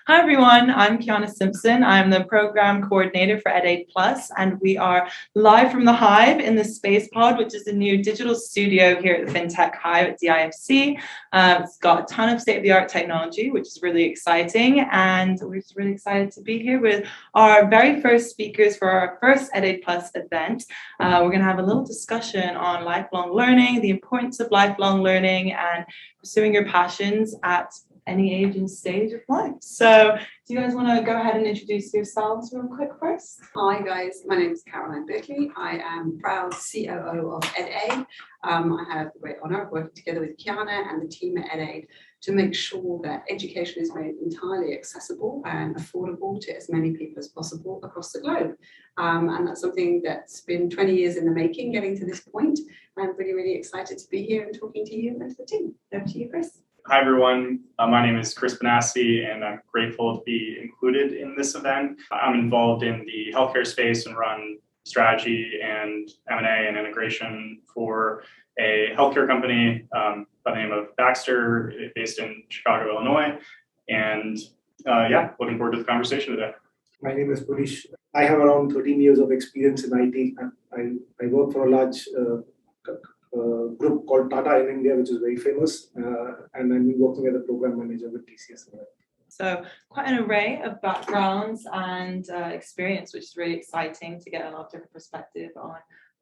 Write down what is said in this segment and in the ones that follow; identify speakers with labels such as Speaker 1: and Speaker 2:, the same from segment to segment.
Speaker 1: Hi everyone, I'm Kiana Simpson. I'm the program coordinator for EdAid Plus, and we are live from the Hive in the Space Pod, which is a new digital studio here at the FinTech Hive at DIFC. It's got a ton of state-of-the-art technology, which is really exciting, and we're just really excited to be here with our very first speakers for our first EdAid Plus event. We're going to have a little discussion on lifelong learning, the importance of lifelong learning, and pursuing your passions at any age and stage of life. So do you guys want to go ahead and introduce yourselves real quick first?
Speaker 2: Hi guys, my name is Caroline Birkle. I am proud COO of EdAid. I have the great honour of working together with Kiana and the team at EdAid to make sure that education is made entirely accessible and affordable to as many people as possible across the globe. And that's something that's been 20 years in the making, getting to this point. I'm really, really excited to be here and talking to you and to the team. Over to you, Chris.
Speaker 3: Hi everyone, my name is Chris Benassi and I'm grateful to be included in this event. I'm involved in the healthcare space and run strategy and M&A and integration for a healthcare company by the name of Baxter, based in Chicago, Illinois. And looking forward to the conversation today.
Speaker 4: My name is Puneesh. I have around 13 years of experience in IT. I work for a large group called Tata in India, which is very famous, and I'm working as a program manager with TCS.
Speaker 1: So quite an array of backgrounds and experience, which is really exciting to get a lot of different perspective on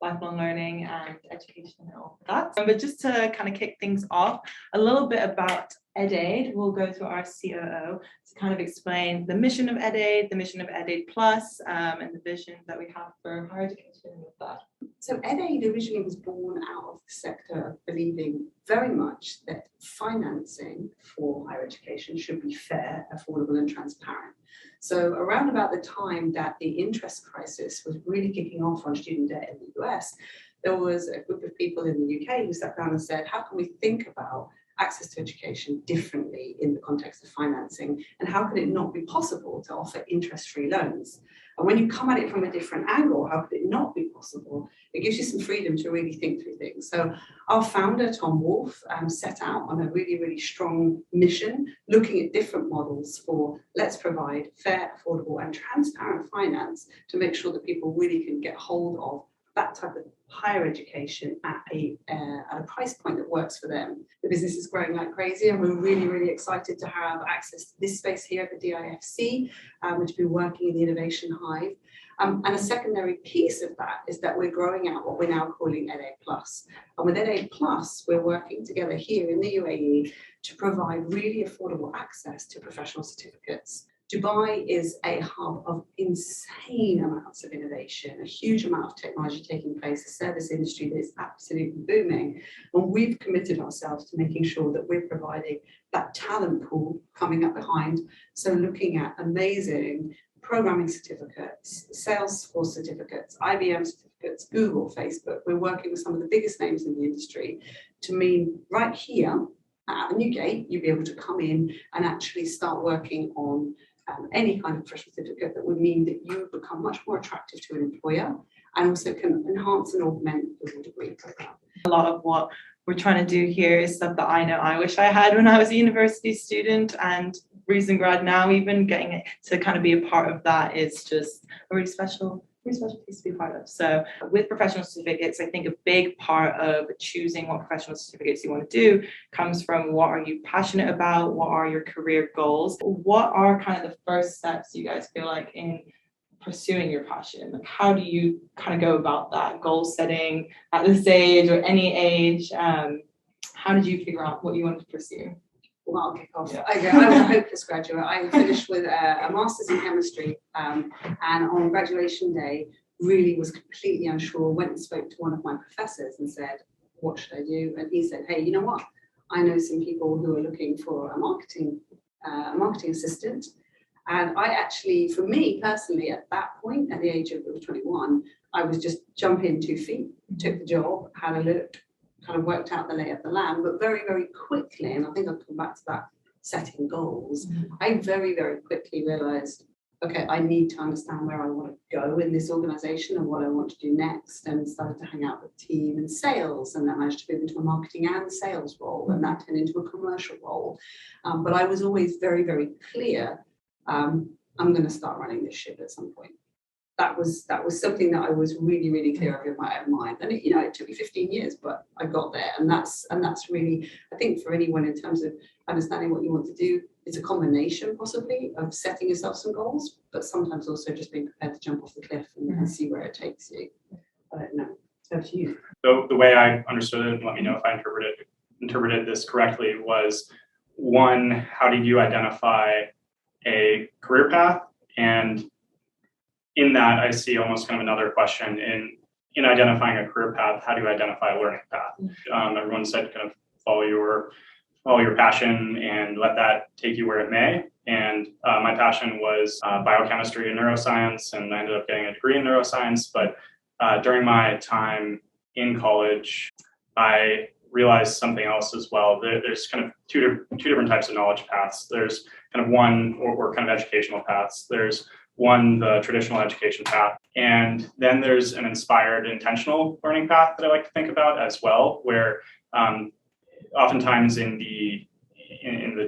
Speaker 1: lifelong learning and education and all of that. But just to kind of kick things off, a little bit about EdAid. We'll go to our COO to kind of explain the mission of EdAid, the mission of EdAid Plus, and the vision that we have for higher education and with that.
Speaker 2: So EdAid originally was born out of the sector believing very much that financing for higher education should be fair, affordable and transparent. So around about the time that the interest crisis was really kicking off on student debt in the US, there was a group of people in the UK who sat down and said, how can we think about access to education differently in the context of financing, and how can it not be possible to offer interest-free loans? And when you come at it from a different angle, how could it not be possible? It gives you some freedom to really think through things. So our founder, Tom Wolfe, set out on a really, really strong mission, looking at different models for let's provide fair, affordable and transparent finance to make sure that people really can get hold of that type of higher education at a price point that works for them. The business is growing like crazy, and we're really, really excited to have access to this space here at the DIFC, which has been working in the Innovation Hive. And a secondary piece of that is that we're growing out what we're now calling EdAid Plus. And with EdAid Plus, we're working together here in the UAE to provide really affordable access to professional certificates. Dubai is a hub of insane amounts of innovation, a huge amount of technology taking place, a service industry that is absolutely booming. And we've committed ourselves to making sure that we're providing that talent pool coming up behind. So looking at amazing programming certificates, Salesforce certificates, IBM certificates, Google, Facebook. We're working with some of the biggest names in the industry to mean right here at the new gate, you'll be able to come in and actually start working on any kind of professional certificate that would mean that you become much more attractive to an employer and also can enhance and augment your degree program.
Speaker 1: A lot of what we're trying to do here is stuff that I know I wish I had when I was a university student, and recent grad now, even getting it to kind of be a part of that is just a really special piece to be a part of. So with professional certificates, I think a big part of choosing what professional certificates you want to do comes from what are you passionate about, what are your career goals, what are kind of the first steps you guys feel like in pursuing your passion? Like how do you kind of go about that goal setting at this age or any age? How did you figure out what you wanted to pursue?
Speaker 2: Well, I'll kick off. Yeah. I was a hopeless graduate. I finished with a master's in chemistry, and on graduation day, really was completely unsure. Went and spoke to one of my professors and said, "What should I do?" And he said, "Hey, you know what? I know some people who are looking for a marketing assistant." And I actually, for me personally, at that point, at the age of 21, I was just jump in 2 feet, took the job, had a look, kind of worked out the lay of the land, but very, very quickly, and I think I'll come back to that, setting goals, I very, very quickly realized, okay, I need to understand where I want to go in this organization and what I want to do next, and started to hang out with team and sales, and I managed to move into a marketing and sales role, and that turned into a commercial role. But I was always very, very clear, I'm going to start running this ship at some point. That was something that I was really, really clear of in my own mind. And it took me 15 years, but I got there. And that's really, I think, for anyone in terms of understanding what you want to do, it's a combination possibly of setting yourself some goals, but sometimes also just being prepared to jump off the cliff and see where it takes you. I don't know. It's up to you.
Speaker 3: So the way I understood it, and let me know if I interpreted this correctly, was one, how did you identify a career path? And in that, I see almost kind of another question in identifying a career path. How do you identify a learning path? Everyone said kind of follow your passion and let that take you where it may. And my passion was biochemistry and neuroscience, and I ended up getting a degree in neuroscience. But during my time in college, I realized something else as well. There's kind of two different types of knowledge paths. There's kind of one or kind of educational paths. There's one, the traditional education path, and then there's an inspired, intentional learning path that I like to think about as well, where oftentimes in the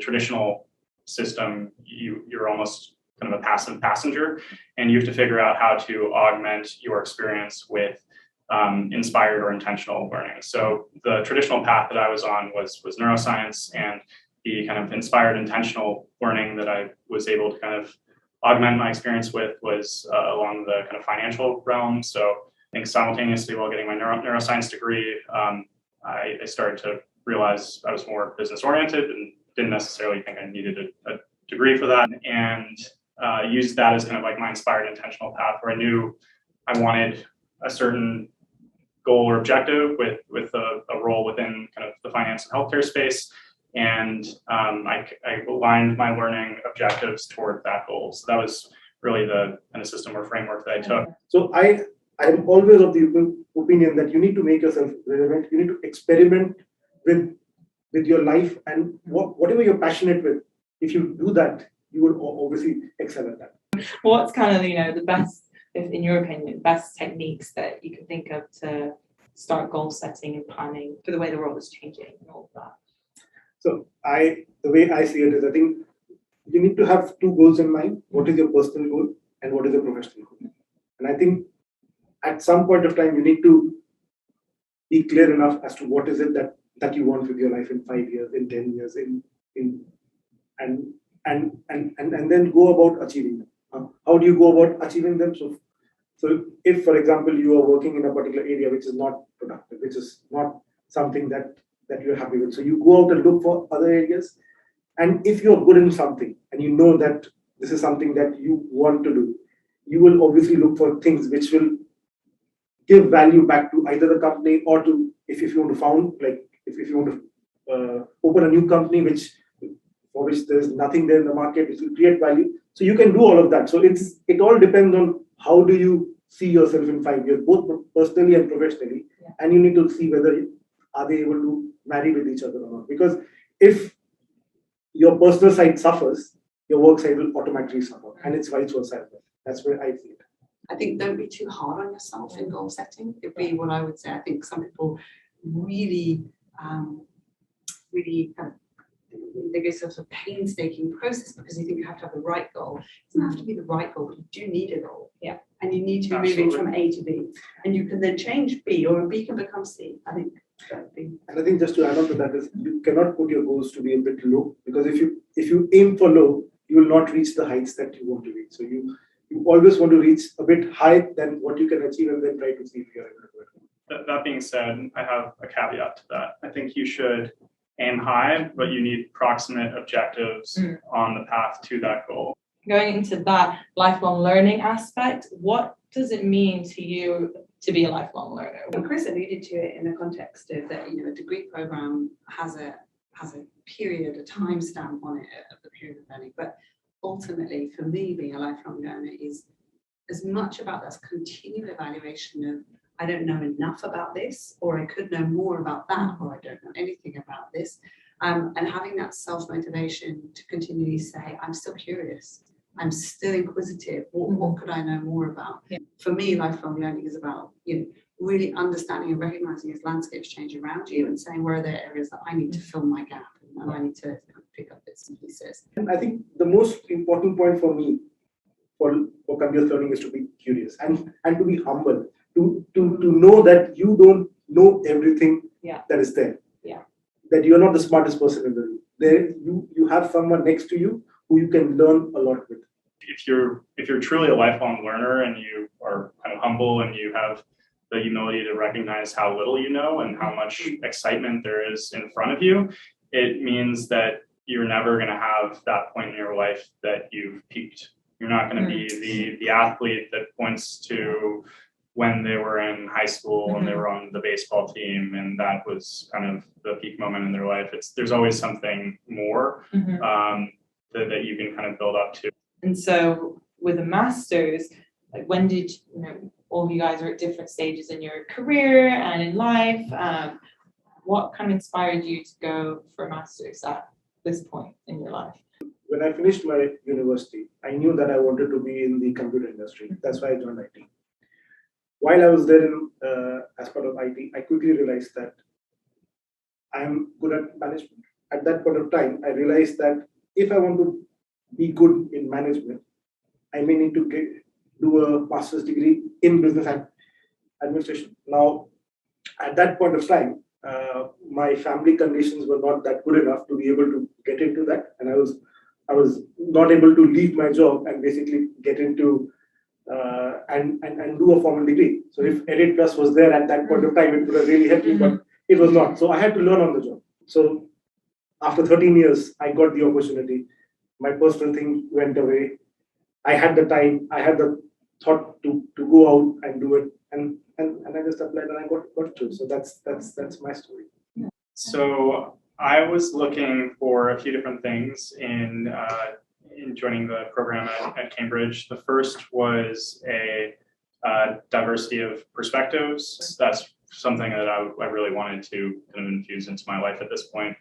Speaker 3: traditional system, you're almost kind of a passive passenger, and you have to figure out how to augment your experience with inspired or intentional learning. So the traditional path that I was on was neuroscience, and the kind of inspired, intentional learning that I was able to kind of augment my experience with was along the kind of financial realm. So I think simultaneously while getting my neuroscience degree, I started to realize I was more business oriented and didn't necessarily think I needed a degree for that, and used that as kind of like my inspired intentional path, where I knew I wanted a certain goal or objective with a role within kind of the finance and healthcare space. And I aligned my learning objectives toward that goal. So that was really the kind of system or framework that I took.
Speaker 4: So I am always of the opinion that you need to make yourself relevant. You need to experiment with your life, and whatever you're passionate with. If you do that, you will obviously excel at that.
Speaker 1: What's kind of the best, in your opinion, best techniques that you can think of to start goal setting and planning for the way the world is changing and all of that?
Speaker 4: So the way I see it is, I think you need to have two goals in mind. What is your personal goal and what is your professional goal? And I think at some point of time, you need to be clear enough as to what is it that you want with your life in 5 years, in 10 years, and then go about achieving them. How do you go about achieving them? So if, for example, you are working in a particular area which is not productive, which is not something that you're happy with, so you go out and look for other areas. And if you're good in something and you know that this is something that you want to do, you will obviously look for things which will give value back to either the company or to, if you want to found, like if you want to open a new company for which there's nothing there in the market, which will create value. So you can do all of that. So it all depends on how do you see yourself in 5 years, both personally and professionally. Yeah. And you need to see whether are they able to marry with each other or not. Because if your personal side suffers, your work side will automatically suffer, and it's vice versa. That's where I see it.
Speaker 2: I think don't be too hard on yourself in goal setting. It'd be what I would say. I think some people really kind of, they go through a painstaking process because you think you have to have the right goal. It doesn't have to be the right goal, but you do need a goal. Yeah. And you need to be moving from A to B. And you can then change B, or B can become C. I think that would be.
Speaker 4: And I think just to add on to that is you cannot put your goals to be a bit low, because if you aim for low, you will not reach the heights that you want to reach. So you always want to reach a bit high than what you can achieve, and then try to see if you're able to do it.
Speaker 3: That being said, I have a caveat to that. I think you should aim high, but you need proximate objectives on the path to that goal.
Speaker 1: Going into that lifelong learning aspect, what does it mean to you to be a lifelong learner?
Speaker 2: Well, Chris alluded to it in the context of that, a degree program has a period, a timestamp on it of the period of learning. But ultimately, for me, being a lifelong learner is as much about that continual evaluation of, I don't know enough about this, or I could know more about that, or I don't know anything about this. And having that self-motivation to continually say, I'm still curious. I'm still inquisitive. What could I know more about?
Speaker 1: Yeah.
Speaker 2: For me, lifelong learning is about, really understanding and recognizing as landscapes change around you and saying, where are there areas that I need to fill my gap and I need to kind of pick up bits and pieces.
Speaker 4: And I think the most important point for me for continuous learning is to be curious and to be humble, to know that you don't know everything that is there.
Speaker 1: Yeah.
Speaker 4: That you're not the smartest person in the room. There you have someone next to you who you can learn a lot with.
Speaker 3: If you're truly a lifelong learner and you are kind of humble and you have the humility to recognize how little you know and how much excitement there is in front of you, it means that you're never going to have that point in your life that you've peaked. You're not going to be the athlete that points to when they were in high school and they were on the baseball team and that was kind of the peak moment in their life. There's always something more that you can kind of build up to.
Speaker 1: And so with a master's, like when did all of you guys are at different stages in your career and in life? What kind of inspired you to go for a master's at this point in your life?
Speaker 4: When I finished my university, I knew that I wanted to be in the computer industry. That's why I joined IT. While I was there as part of IT, I quickly realized that I am good at management. At that point of time, I realized that if I want to be good in management, I may need to do a master's degree in business administration. Now, at that point of time, my family conditions were not that good enough to be able to get into that, and I was not able to leave my job and basically get into and do a formal degree. So if EdAid Plus was there at that point of time, it would have really helped me, but it was not. So I had to learn on the job. So after 13 years, I got the opportunity. My personal thing went away. I had the time, I had the thought to go out and do it, and I just applied and I got through. So that's my story.
Speaker 3: So I was looking for a few different things in joining the program at Cambridge. The first was a diversity of perspectives. That's something that I really wanted to kind of infuse into my life at this point.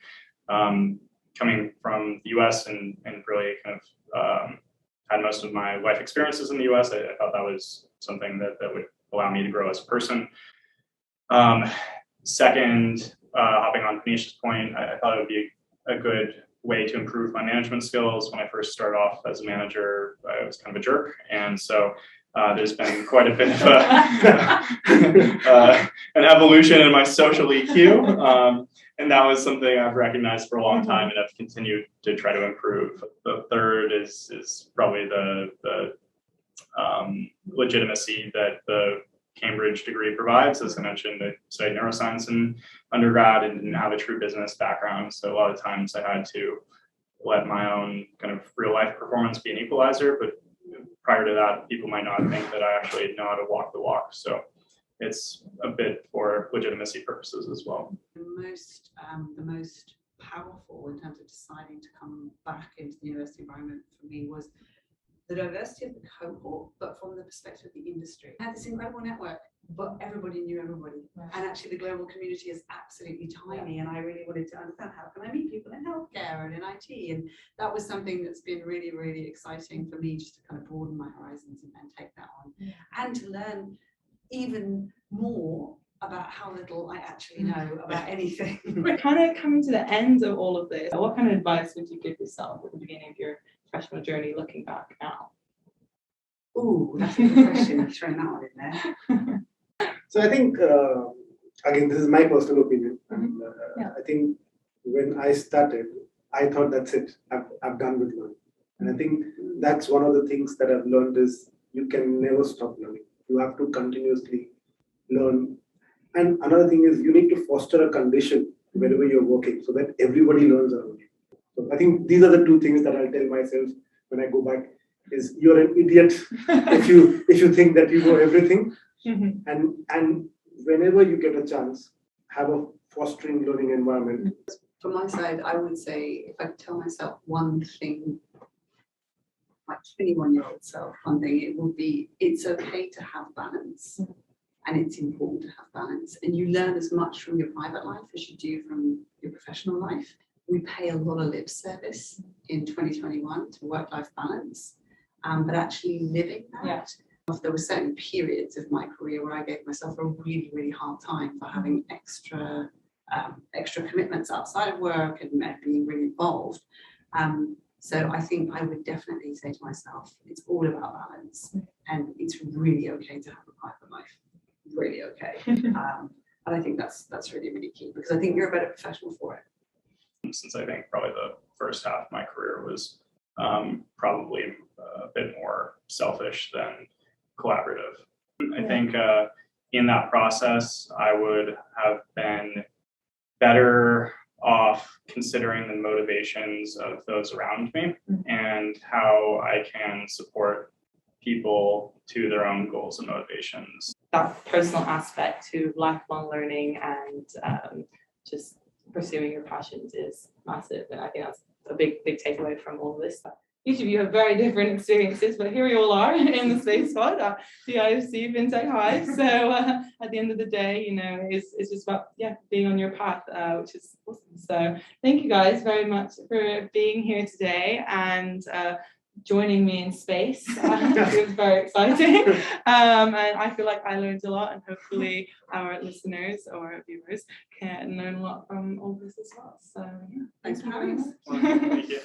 Speaker 3: Coming from the US and really kind of had most of my life experiences in the US, I thought that was something that would allow me to grow as a person. Second, hopping on Puneesh's point, I thought it would be a good way to improve my management skills. When I first started off as a manager, I was kind of a jerk. And so there's been quite a bit of an evolution in my social EQ. And that was something I've recognized for a long time and I've continued to try to improve. The third is probably the legitimacy that the Cambridge degree provides. As I mentioned, I studied neuroscience in undergrad and didn't have a true business background. So a lot of times I had to let my own kind of real life performance be an equalizer. But prior to that, people might not think that I actually know how to walk the walk. So it's a bit for legitimacy purposes as well.
Speaker 2: The most powerful in terms of deciding to come back into the university environment for me was the diversity of the cohort, but from the perspective of the industry. I had this incredible network, but everybody knew everybody. Right. And actually the global community is absolutely tiny. And I really wanted to understand how can I meet people in healthcare and in IT. And that was something that's been really, really exciting for me, just to kind of broaden my horizons and take that on. And to learn even more about how little I actually know about anything.
Speaker 1: We're kind of coming to the end of all of this. What kind of advice would you give yourself at the beginning of your professional journey looking back now?
Speaker 2: Ooh, that's a good question. Throwing that one in there.
Speaker 4: So I think, again, this is my personal opinion. And, I think when I started, I thought that's it. I've done with learning. And I think that's one of the things that I've learned is you can never stop learning. You have to continuously learn. And another thing is you need to foster a condition wherever you're working so that everybody learns around you. So I think these are the two things that I'll tell myself when I go back is you're an idiot if you think that you know everything. And whenever you get a chance, have a fostering learning environment.
Speaker 2: From my side, I would say if I could tell myself one thing, my 21-year-old self, one thing, it would be it's okay to have balance. And it's important to have balance. And you learn as much from your private life as you do from your professional life. We pay a lot of lip service in 2021 to work-life balance. but actually living that.
Speaker 1: Yeah.
Speaker 2: There were certain periods of my career where I gave myself a really, really hard time for having extra commitments outside of work and being really involved. So I think I would definitely say to myself, it's all about balance, and it's really okay to have a private life. Really okay. And I think that's really, really key, because I think you're a better professional for it.
Speaker 3: Since I think probably the first half of my career was probably a bit more selfish than collaborative. I think in that process, I would have been better off considering the motivations of those around me and how I can support people to their own goals and motivations.
Speaker 1: That personal aspect to lifelong learning and just pursuing your passions is massive, and I think that's a big takeaway from all of this. Each of you have very different experiences, but here you all are in the space pod at the DIFC FinTech Hive. So at the end of the day, it's just about being on your path, which is awesome. So thank you guys very much for being here today and joining me in space. It was very exciting, and I feel like I learned a lot, and hopefully our listeners or viewers can learn a lot from all this as well. So
Speaker 2: Thanks for having us.
Speaker 3: Thank you.